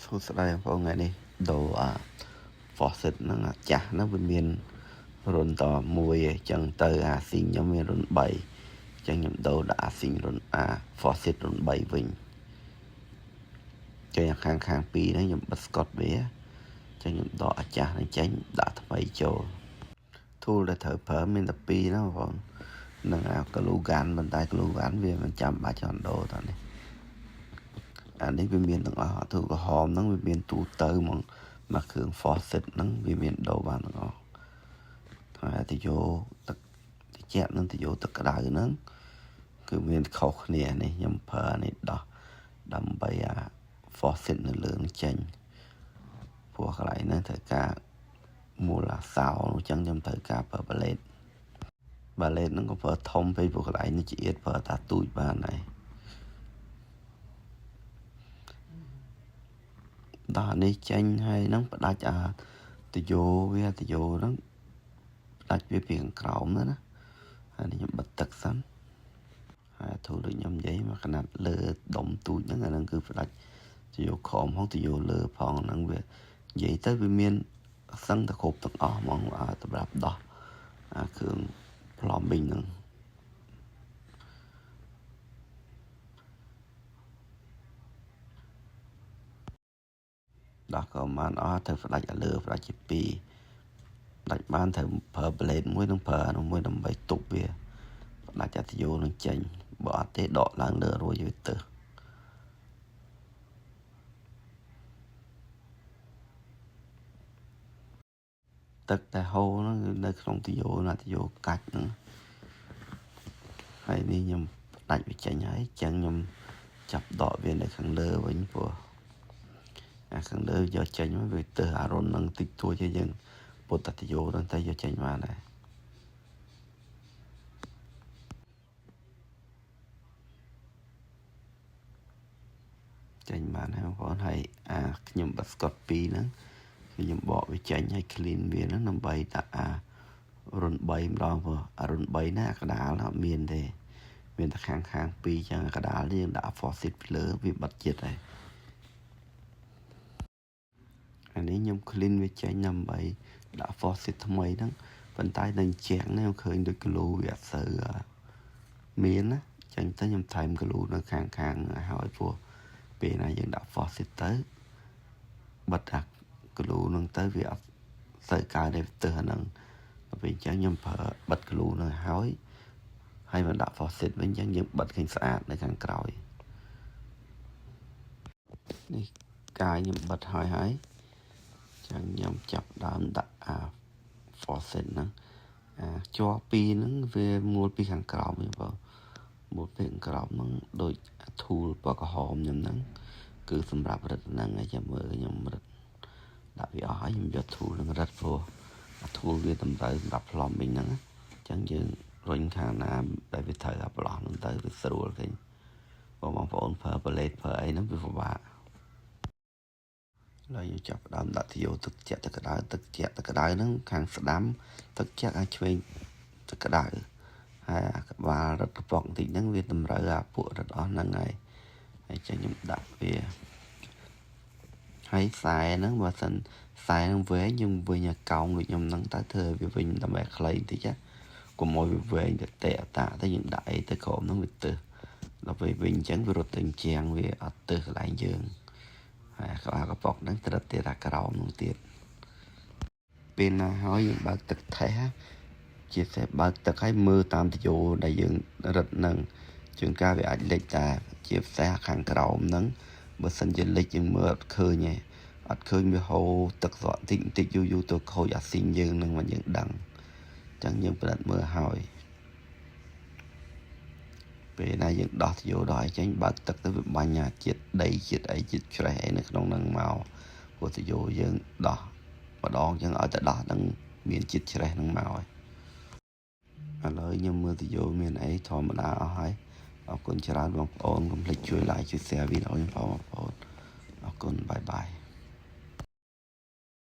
សួស្តីបងប្អូនថ្ងៃនេះដូរfaucet ហ្នឹងចាស់ហ្នឹងវាមានរុនត1អញ្ចឹងទៅអាស៊ីងខ្ញុំមានរុន3អញ្ចឹងខ្ញុំដូរដាក់អាស៊ីងរុនfaucet រុន3វិញចេញខាង2ហ្នឹងខ្ញុំបិទស្កុតវាអញ្ចឹងខ្ញុំដកអាចាស់ហ្នឹងចេញដាក់ថ្មីចូល tool ដែលត្រូវប្រើមានតែ2ហ្នឹងបងប្អូននឹងglue gun ប៉ុន្តែ glue gun វាមិនចាំបាច់ចង់ដូរតនេះអានេះវាមានទាំងអស់ទូក្រហមហ្នឹងវាមានទូទៅហ្មងមកគ្រឿង faucet ហ្នឹងវាមានដូរបានទាំងអស់ហើយទៅយកទឹកត្រជាក់នឹងទៅយកទឹកក្តៅហ្នឹងគឺមានខុសគ្នានេះខ្ញុំប្រើនេះដោះដើម្បីfaucet នៅលើនឹងចេញព្រោះកន្លែងហ្នឹងត្រូវការមូលសោអញ្ចឹងខ្ញុំត្រូវការប្រើបាឡេតហ្នឹងក៏ប្រើធំពេកព្រោះកន្លែងនេះជាទៀតប្រើតាទូចបានហើយដល់នេះចេញហើយហ្នឹងផ្ដាច់ទៅយោវាទៅយោហ្នឹងផ្ដាច់វាពីខាងក្រោមណាហើយខ្ញុំបិទទឹកសិនហើយធូរដូចខ្ញុំនិយាយមកកណាត់លើដុំទូចហ្នឹងអាហ្នឹងគឺផ្ដាច់ទៅយោក្រោមផងទៅយោលើផងហ្នឹងវានិយាយទៅវាមានសឹងតែគ្រប់ទាំងអស់ហ្មងសម្រាប់ដោះគ្រឿង plumbing ហ្នឹងដោះក៏បានអស់ទៅផ្ដាច់លើផ្ដាច់ជា2ដាច់បានត្រូវប្រើ blade មួយនឹងប្រើអានោះមួយដើម្បីទប់វាផ្ដាច់អាទយោនឹងចេញបើអត់ទេដកឡើងលើរួចវាទៅទឹកតែហូរហ្នឹងនៅក្នុងទយោណាទយោកាច់ហ្នឹងហើយនេះខ្ញុំផ្ដាច់វាចេញហើយចឹងខ្ញុំចាប់ដកវានៅខាងលើវិញព្រោះខាងលើយកចេញមកវាទៅអារុននឹងតិចតួចយើងពុតតាទយោហ្នឹងទៅយកចេញបានដែរចេញបានហើយបងប្អូនហើយខ្ញុំបិទស្កុត2ហ្នឹងគឺខ្ញុំបកវាចេញហើយ clean វាហ្នឹងដើម្បីដាក់រុន3ម្ដងព្រោះរុន3ណាកដាលអត់មានទេមានតែខាង2ចឹងកដាលយើងដាក់ faucet ពីលើវាបិទចិត្តហើយអានេះខ្ញុំ clean វាចេញដើម្បីដាក់ faucet ថ្មីហ្នឹងប៉ុន្តែនៅជាងនេះខ្ញុំឃើញដូច glue វាអត់សូវមានណាចឹងទៅខ្ញុំថែម glue នៅខាងហើយព្រោះពេលណាយើងដាក់ faucet ទៅបិទglue ហ្នឹងទៅវាអត់សូវកើតទេទៅអាហ្នឹងពេលអញ្ចឹងខ្ញុំប្រើបិទ glue ហ្នឹងហើយមកដាក់ faucet វិញអញ្ចឹងយើងបិទឃើញស្អាតនៅខាងក្រោយនេះកាយខ្ញុំបិទហើយចឹងខ្ញុំចាប់ដើមដាក់faucet ហ្នឹងជាប់2ហ្នឹងវាមួលពីខាងក្រោមវិញបងមួលពីខាងក្រោមហ្នឹងដូច tool ពណ៌ក្រហមខ្ញុំហ្នឹងគឺសម្រាប់រឹតហ្នឹងហើយចាំមើលខ្ញុំរឹតដាក់វាអស់ហើយខ្ញុំយក tool នឹងរឹតព្រោះtool វាតម្រូវសម្រាប់ plumbing ហ្នឹងអញ្ចឹងយើងរុញខាងណាដែលវាត្រូវប្រឡោះហ្នឹងទៅវាស្រួលឃើញបងប្អូនប្រើ blade ប្រើអីហ្នឹងវាពិបាកហើយយើងចាប់ដើមដាក់ទយោទឹកជែកទឹកក្តៅហ្នឹងខាងស្ដាំទឹកជែកឆ្វេងទឹកក្តៅហើយក្បាលរឹតកប៉ុកបន្តិចហ្នឹងវាតម្រូវពួករឹតអស់ហ្នឹងហើយចឹងខ្ញុំដាក់វាហើយខ្សែហ្នឹងបើសិនខ្សែហ្នឹងវែងយើងវិញកោងដូចខ្ញុំហ្នឹងទៅធ្វើវាវិញដើម្បីខ្លីបន្តិចកុំឲ្យវាវែងទៅតេតាទៅយើងដាក់អីទៅក្រោមហ្នឹងវាទៅដល់ពេលវិញអញ្ចឹងវារត់ទៅជាងវាអត់ទៅកន្លែងយើងហើយក្បាលកប៉ុកហ្នឹងត្រឹមតែក្រោមហ្នឹងទៀតពេលណាហើយយើងបើកទឹកថេះជាពិសេសបើកទឹកឲ្យមើលតាមទយោដែលយើងរឹតហ្នឹងជួនកាលវាអាចលិចតែជាពិសេសខាងក្រោមហ្នឹងបើសិនជាលិចយើងមើលអត់ឃើញទេអត់ឃើញវាហូរទឹកស្រក់បន្តិចយូរទៅខូចអាស៊ីងយើងនឹងមកយើងដឹងអញ្ចឹងយើងពិនិត្យមើលហើយពេលណាយើងដោះទយោដោះអីចេញបើកទឹកទៅវាបាញ់ជាតិដីជាតិអីជាតិច្រេះអីនៅក្នុងហ្នឹងមកព្រោះទយោយើងដោះម្ដងអញ្ចឹងឲ្យតែដោះហ្នឹងមានជាតិច្រេះហ្នឹងមកហើយឥឡូវខ្ញុំមើលទយោមានអីធម្មតាអស់ហើយអរគុណច្រើនបងប្អូនកុំភ្លេចជួយ like ជួយ share វីដេអូខ្ញុំផងបងប្អូនអរគុណបាយបាយ